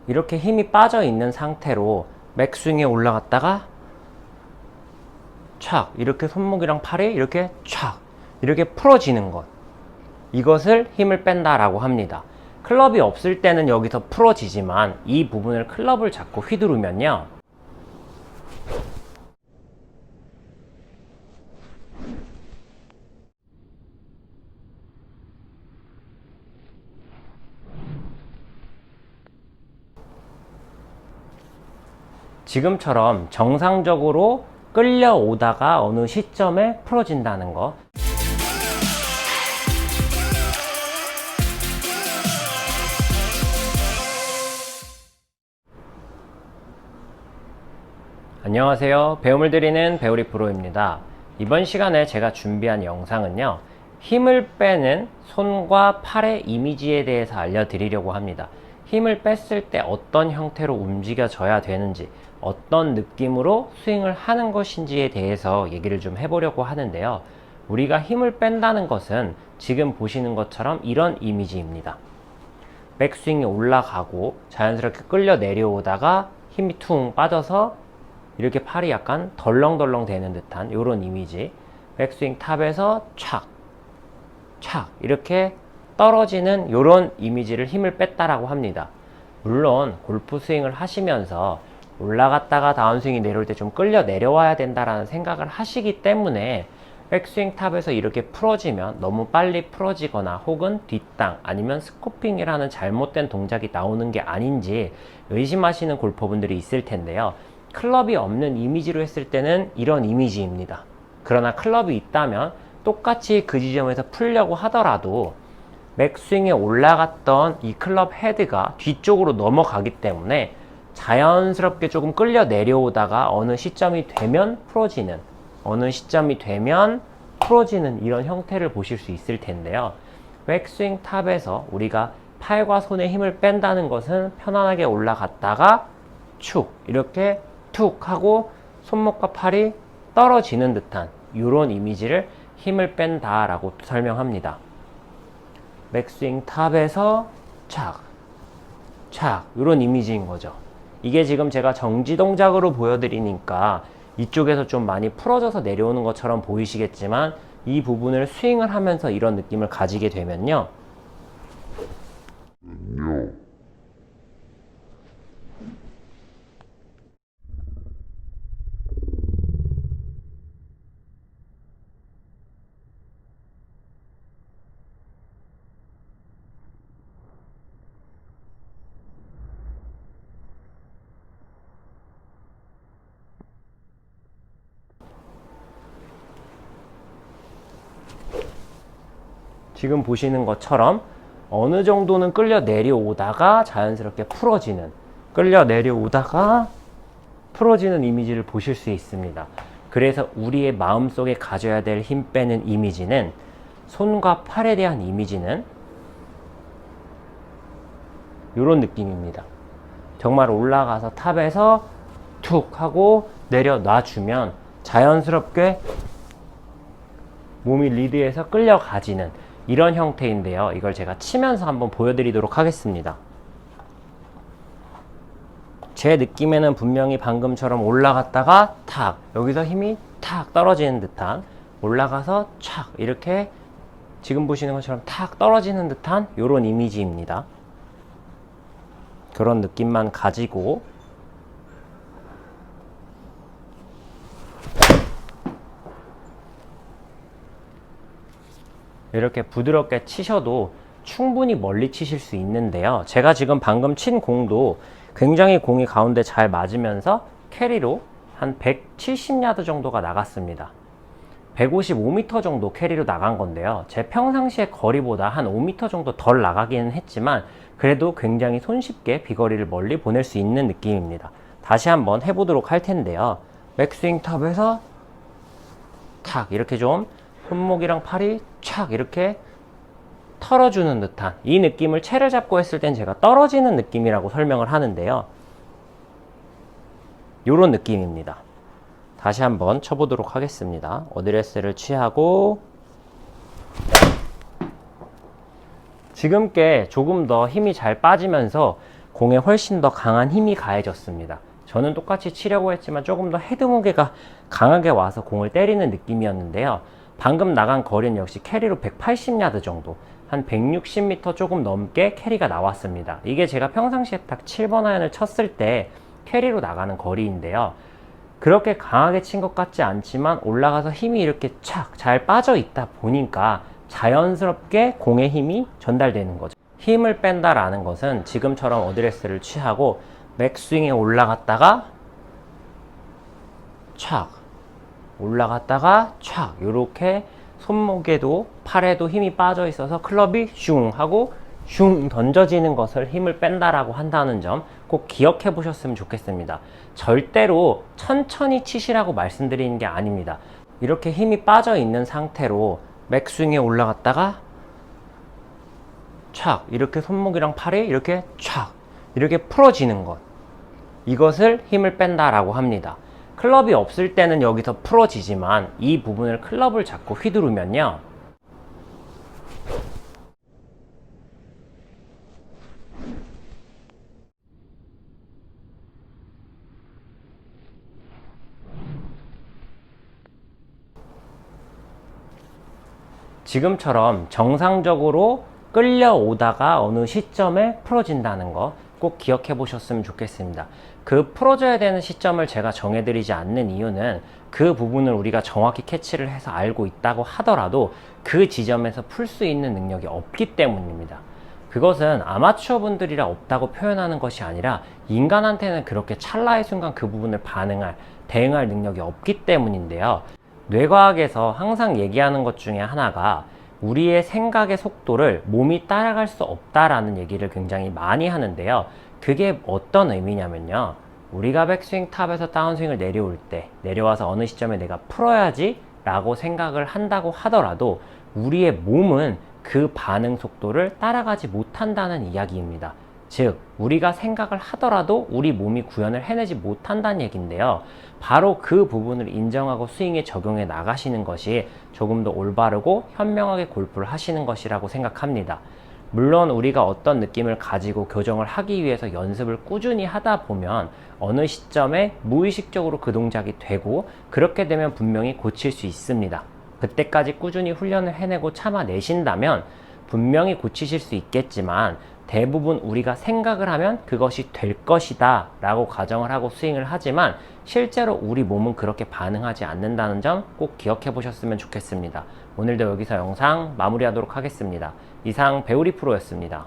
이렇게 힘이 빠져 있는 상태로 맥스윙에 올라갔다가 착 이렇게 손목이랑 팔이 이렇게 착 이렇게 풀어지는 것, 이것을 힘을 뺀다 라고 합니다. 클럽이 없을 때는 여기서 풀어지지만 이 부분을 클럽을 잡고 휘두르면요, 지금처럼 정상적으로 끌려오다가 어느 시점에 풀어진다는 거. 안녕하세요. 배움을 드리는 배우리 프로입니다. 이번 시간에 제가 준비한 영상은요, 힘을 빼는 손과 팔의 이미지에 대해서 알려드리려고 합니다. 힘을 뺐을 때 어떤 형태로 움직여져야 되는지, 어떤 느낌으로 스윙을 하는 것인지에 대해서 얘기를 좀 해보려고 하는데요. 우리가 힘을 뺀다는 것은 지금 보시는 것처럼 이런 이미지입니다. 백스윙이 올라가고 자연스럽게 끌려 내려오다가 힘이 퉁 빠져서 이렇게 팔이 약간 덜렁덜렁 되는 듯한 이런 이미지, 백스윙 탑에서 촥 촥 이렇게 떨어지는 이런 이미지를 힘을 뺐다라고 합니다. 물론 골프 스윙을 하시면서 올라갔다가 다운스윙이 내려올 때 좀 끌려 내려와야 된다라는 생각을 하시기 때문에 백스윙 탑에서 이렇게 풀어지면 너무 빨리 풀어지거나 혹은 뒷땅 아니면 스코핑이라는 잘못된 동작이 나오는 게 아닌지 의심하시는 골퍼분들이 있을 텐데요. 클럽이 없는 이미지로 했을 때는 이런 이미지입니다. 그러나 클럽이 있다면 똑같이 그 지점에서 풀려고 하더라도 맥스윙에 올라갔던 이 클럽 헤드가 뒤쪽으로 넘어가기 때문에 자연스럽게 조금 끌려 내려오다가 어느 시점이 되면 풀어지는, 어느 시점이 되면 풀어지는 이런 형태를 보실 수 있을 텐데요. 백스윙 탑에서 우리가 팔과 손에 힘을 뺀다는 것은 편안하게 올라갔다가 축 이렇게 툭 하고 손목과 팔이 떨어지는 듯한 이런 이미지를 힘을 뺀다 라고 설명합니다. 백스윙 탑에서 착, 착 이런 이미지인 거죠. 이게 지금 제가 정지 동작으로 보여드리니까 이쪽에서 좀 많이 풀어져서 내려오는 것처럼 보이시겠지만 이 부분을 스윙을 하면서 이런 느낌을 가지게 되면요, 지금 보시는 것처럼 어느 정도는 끌려 내려오다가 자연스럽게 풀어지는, 끌려 내려오다가 풀어지는 이미지를 보실 수 있습니다. 그래서 우리의 마음속에 가져야 될 힘 빼는 이미지는, 손과 팔에 대한 이미지는 이런 느낌입니다. 정말 올라가서 탑에서 툭 하고 내려놔주면 자연스럽게 몸이 리드해서 끌려가지는 이런 형태인데요. 이걸 제가 치면서 한번 보여드리도록 하겠습니다. 제 느낌에는 분명히 방금처럼 올라갔다가 탁, 여기서 힘이 탁 떨어지는 듯한, 올라가서 착 이렇게 지금 보시는 것처럼 탁 떨어지는 듯한 이런 이미지입니다. 그런 느낌만 가지고 이렇게 부드럽게 치셔도 충분히 멀리 치실 수 있는데요. 제가 지금 방금 친 공도 굉장히 공이 가운데 잘 맞으면서 캐리로 한 170야드 정도가 나갔습니다. 155m 정도 캐리로 나간 건데요. 제 평상시의 거리보다 한 5m 정도 덜 나가기는 했지만 그래도 굉장히 손쉽게 비거리를 멀리 보낼 수 있는 느낌입니다. 다시 한번 해보도록 할 텐데요. 백스윙 탑에서 탁 이렇게 좀 손목이랑 팔이 착 이렇게 털어주는 듯한 이 느낌을 채를 잡고 했을 땐 제가 떨어지는 느낌이라고 설명을 하는데요. 요런 느낌입니다. 다시 한번 쳐보도록 하겠습니다. 어드레스를 취하고 지금 게 조금 더 힘이 잘 빠지면서 공에 훨씬 더 강한 힘이 가해졌습니다. 저는 똑같이 치려고 했지만 조금 더 헤드 무게가 강하게 와서 공을 때리는 느낌이었는데요. 방금 나간 거리는 역시 캐리로 180야드 정도, 한 160m 조금 넘게 캐리가 나왔습니다. 이게 제가 평상시에 딱 7번 아이언을 쳤을 때 캐리로 나가는 거리인데요. 그렇게 강하게 친 것 같지 않지만 올라가서 힘이 이렇게 착 잘 빠져 있다 보니까 자연스럽게 공의 힘이 전달되는 거죠. 힘을 뺀다라는 것은 지금처럼 어드레스를 취하고 맥스윙에 올라갔다가 착 올라갔다가 착 이렇게 손목에도 팔에도 힘이 빠져 있어서 클럽이 슝 하고 슝 던져지는 것을 힘을 뺀다라고 한다는 점 꼭 기억해 보셨으면 좋겠습니다. 절대로 천천히 치시라고 말씀드리는 게 아닙니다. 이렇게 힘이 빠져 있는 상태로 맥스윙에 올라갔다가 착 이렇게 손목이랑 팔이 이렇게 착 이렇게 풀어지는 것, 이것을 힘을 뺀다라고 합니다. 클럽이 없을 때는 여기서 풀어지지만 이 부분을 클럽을 잡고 휘두르면요, 지금처럼 정상적으로 끌려오다가 어느 시점에 풀어진다는 거 꼭 기억해 보셨으면 좋겠습니다. 그 풀어져야 되는 시점을 제가 정해드리지 않는 이유는 그 부분을 우리가 정확히 캐치를 해서 알고 있다고 하더라도 그 지점에서 풀 수 있는 능력이 없기 때문입니다. 그것은 아마추어 분들이라 없다고 표현하는 것이 아니라 인간한테는 그렇게 찰나의 순간 그 부분을 대응할 능력이 없기 때문인데요. 뇌과학에서 항상 얘기하는 것 중에 하나가 우리의 생각의 속도를 몸이 따라갈 수 없다라는 얘기를 굉장히 많이 하는데요. 그게 어떤 의미냐면요, 우리가 백스윙 탑에서 다운스윙을 내려올 때, 내려와서 어느 시점에 내가 풀어야지 라고 생각을 한다고 하더라도 우리의 몸은 그 반응 속도를 따라가지 못한다는 이야기입니다. 즉, 우리가 생각을 하더라도 우리 몸이 구현을 해내지 못한다는 얘기인데요. 바로 그 부분을 인정하고 스윙에 적용해 나가시는 것이 조금 더 올바르고 현명하게 골프를 하시는 것이라고 생각합니다. 물론 우리가 어떤 느낌을 가지고 교정을 하기 위해서 연습을 꾸준히 하다 보면 어느 시점에 무의식적으로 그 동작이 되고, 그렇게 되면 분명히 고칠 수 있습니다. 그때까지 꾸준히 훈련을 해내고 참아내신다면 분명히 고치실 수 있겠지만, 대부분 우리가 생각을 하면 그것이 될 것이다 라고 가정을 하고 스윙을 하지만 실제로 우리 몸은 그렇게 반응하지 않는다는 점 꼭 기억해 보셨으면 좋겠습니다. 오늘도 여기서 영상 마무리하도록 하겠습니다. 이상 배우리 프로였습니다.